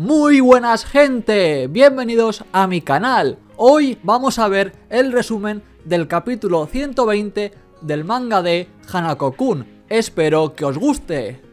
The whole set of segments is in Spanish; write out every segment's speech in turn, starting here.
Muy buenas gente, bienvenidos a mi canal. Hoy vamos a ver el resumen del capítulo 120 del manga de Hanako-kun. Espero que os guste.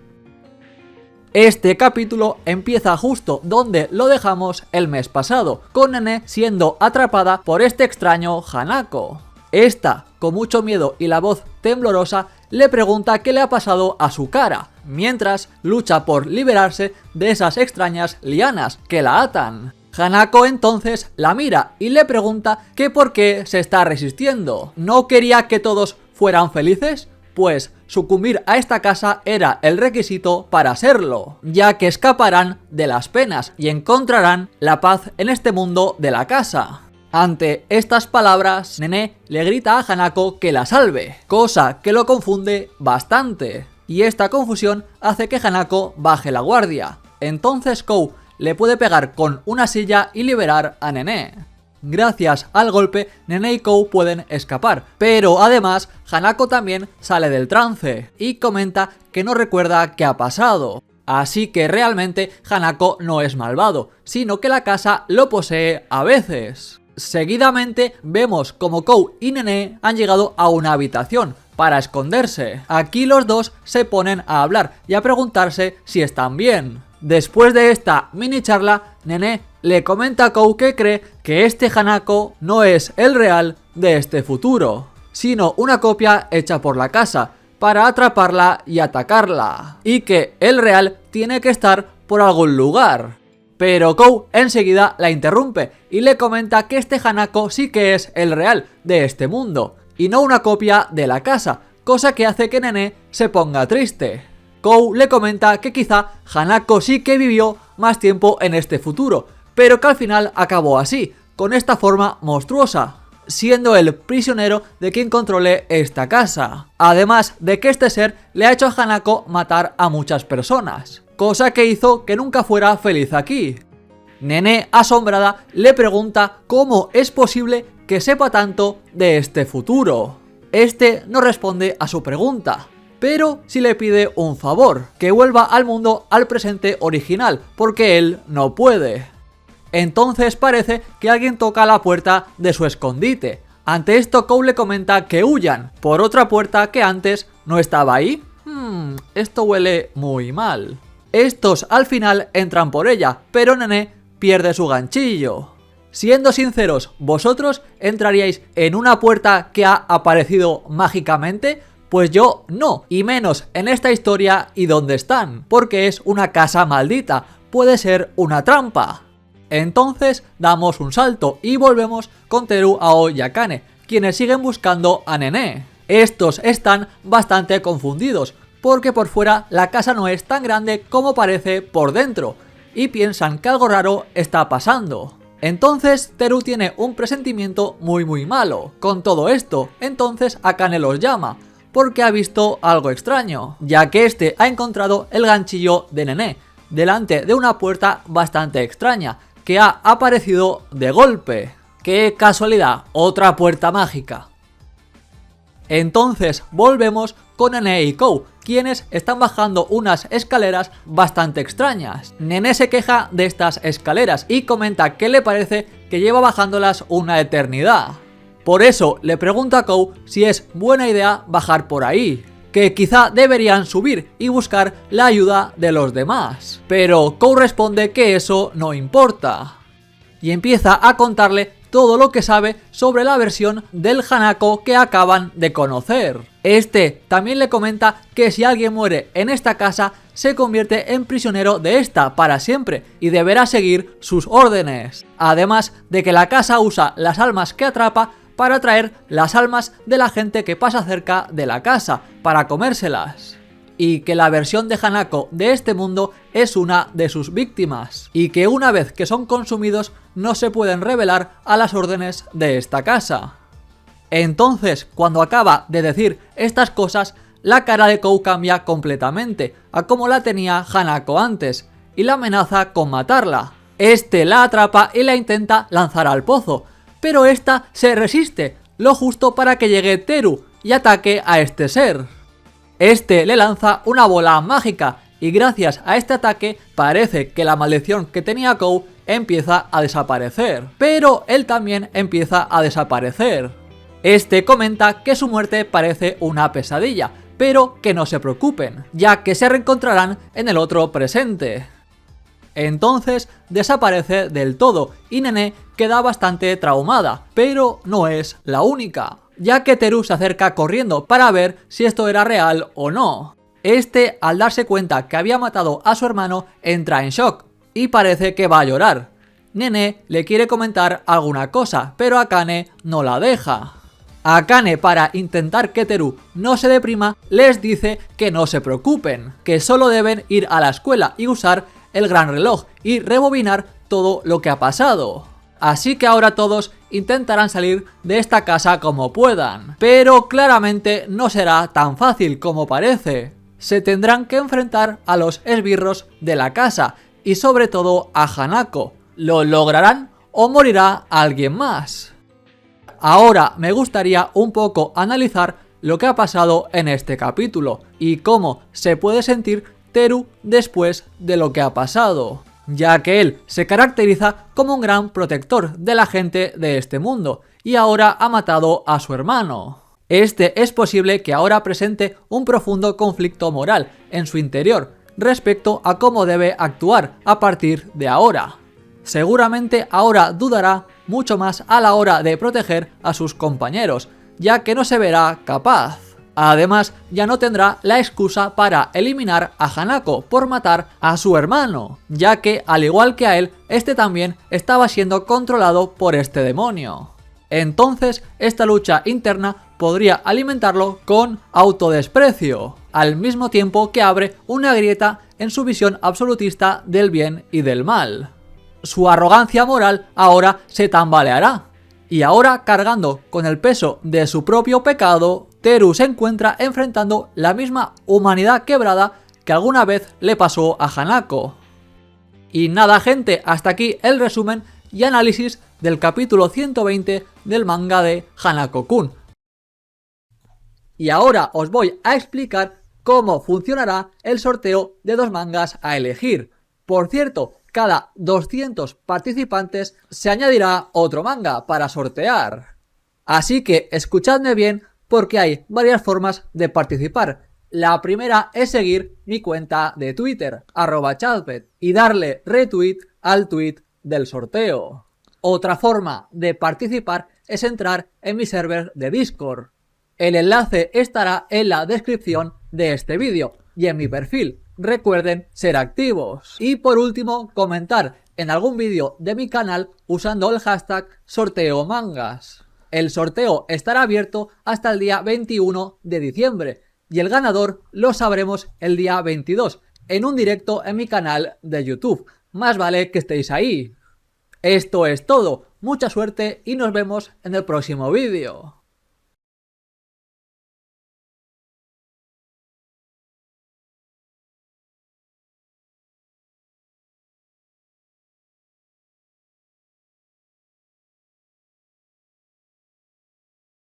Este capítulo empieza justo donde lo dejamos el mes pasado, con Nene siendo atrapada por este extraño Hanako. Esta, con mucho miedo y la voz temblorosa, le pregunta qué le ha pasado a su cara, mientras lucha por liberarse de esas extrañas lianas que la atan. Hanako entonces la mira y le pregunta que por qué se está resistiendo. ¿No quería que todos fueran felices? Pues sucumbir a esta casa era el requisito para serlo, ya que escaparán de las penas y encontrarán la paz en este mundo de la casa. Ante estas palabras, Nene le grita a Hanako que la salve, cosa que lo confunde bastante, y esta confusión hace que Hanako baje la guardia. Entonces Kou le puede pegar con una silla y liberar a Nene. Gracias al golpe, Nene y Kou pueden escapar, pero además Hanako también sale del trance y comenta que no recuerda qué ha pasado. Así que realmente Hanako no es malvado, sino que la casa lo posee a veces. Seguidamente vemos como Kou y Nene han llegado a una habitación para esconderse. Aquí los dos se ponen a hablar y a preguntarse si están bien. Después de esta mini charla, Nene le comenta a Kou que cree que este Hanako no es el real de este futuro, sino una copia hecha por la casa para atraparla y atacarla, y que el real tiene que estar por algún lugar. Pero Kou enseguida la interrumpe y le comenta que este Hanako sí que es el real de este mundo y no una copia de la casa, cosa que hace que Nene se ponga triste. Kou le comenta que quizá Hanako sí que vivió más tiempo en este futuro, pero que al final acabó así, con esta forma monstruosa, siendo el prisionero de quien controle esta casa. Además de que este ser le ha hecho a Hanako matar a muchas personas, cosa que hizo que nunca fuera feliz aquí. Nene, asombrada, le pregunta cómo es posible que sepa tanto de este futuro. Este no responde a su pregunta, pero sí le pide un favor, que vuelva al mundo al presente original, porque él no puede. Entonces parece que alguien toca la puerta de su escondite. Ante esto Kou le comenta que huyan por otra puerta que antes no estaba ahí. Esto huele muy mal. Estos al final entran por ella, pero Nene pierde su ganchillo. Siendo sinceros, ¿vosotros entraríais en una puerta que ha aparecido mágicamente? Pues yo no, y menos en esta historia y donde están, porque es una casa maldita, puede ser una trampa. Entonces damos un salto y volvemos con Teru, Ao y Akane, quienes siguen buscando a Nene. Estos están bastante confundidos, porque por fuera la casa no es tan grande como parece por dentro, y piensan que algo raro está pasando. Entonces Teru tiene un presentimiento muy malo con todo esto, entonces Akane los llama, porque ha visto algo extraño, ya que este ha encontrado el ganchillo de Nene, delante de una puerta bastante extraña, que ha aparecido de golpe. ¡Qué casualidad! Otra puerta mágica. Entonces volvemos con Nene y Kou, quienes están bajando unas escaleras bastante extrañas. Nene se queja de estas escaleras y comenta que le parece que lleva bajándolas una eternidad. Por eso le pregunta a Kou si es buena idea bajar por ahí, que quizá deberían subir y buscar la ayuda de los demás. Pero Kou responde que eso no importa, y empieza a contarle todo lo que sabe sobre la versión del Hanako que acaban de conocer. Este también le comenta que si alguien muere en esta casa, se convierte en prisionero de esta para siempre y deberá seguir sus órdenes. Además de que la casa usa las almas que atrapa para atraer las almas de la gente que pasa cerca de la casa, para comérselas. Y que la versión de Hanako de este mundo es una de sus víctimas, y que una vez que son consumidos no se pueden rebelar a las órdenes de esta casa. Entonces, cuando acaba de decir estas cosas, la cara de Kou cambia completamente a como la tenía Hanako antes, y la amenaza con matarla. Este la atrapa y la intenta lanzar al pozo, pero esta se resiste, lo justo para que llegue Teru y ataque a este ser. Este le lanza una bola mágica y gracias a este ataque parece que la maldición que tenía Kou empieza a desaparecer, pero él también empieza a desaparecer. Este comenta que su muerte parece una pesadilla, pero que no se preocupen, ya que se reencontrarán en el otro presente. Entonces desaparece del todo y Nene queda bastante traumada, pero no es la única, ya que Teru se acerca corriendo para ver si esto era real o no. Este, al darse cuenta que había matado a su hermano, entra en shock y parece que va a llorar. Nene le quiere comentar alguna cosa, pero Akane no la deja. Akane, para intentar que Teru no se deprima, les dice que no se preocupen, que solo deben ir a la escuela y usar el gran reloj y rebobinar todo lo que ha pasado. Así que ahora todos intentarán salir de esta casa como puedan, pero claramente no será tan fácil como parece. Se tendrán que enfrentar a los esbirros de la casa y sobre todo a Hanako. ¿Lo lograrán o morirá alguien más? Ahora me gustaría un poco analizar lo que ha pasado en este capítulo y cómo se puede sentir Teru después de lo que ha pasado, ya que él se caracteriza como un gran protector de la gente de este mundo y ahora ha matado a su hermano. Este es posible que ahora presente un profundo conflicto moral en su interior respecto a cómo debe actuar a partir de ahora. Seguramente ahora dudará mucho más a la hora de proteger a sus compañeros, ya que no se verá capaz. Además, ya no tendrá la excusa para eliminar a Hanako por matar a su hermano, ya que, al igual que a él, este también estaba siendo controlado por este demonio. Entonces, esta lucha interna podría alimentarlo con autodesprecio, al mismo tiempo que abre una grieta en su visión absolutista del bien y del mal. Su arrogancia moral ahora se tambaleará, y ahora, cargando con el peso de su propio pecado, Teru se encuentra enfrentando la misma humanidad quebrada que alguna vez le pasó a Hanako. Y nada, gente, hasta aquí el resumen y análisis del capítulo 120 del manga de Hanako-kun. Y ahora os voy a explicar cómo funcionará el sorteo de 2 mangas a elegir. Por cierto, cada 200 participantes se añadirá otro manga para sortear. Así que escuchadme bien porque hay varias formas de participar. La primera es seguir mi cuenta de Twitter, @chatpet, y darle retweet al tweet del sorteo. Otra forma de participar es entrar en mi server de Discord. El enlace estará en la descripción de este vídeo y en mi perfil. Recuerden ser activos. Y por último, comentar en algún vídeo de mi canal usando el hashtag sorteomangas. El sorteo estará abierto hasta el día 21 de diciembre y el ganador lo sabremos el día 22 en un directo en mi canal de YouTube. Más vale que estéis ahí. Esto es todo, mucha suerte y nos vemos en el próximo vídeo.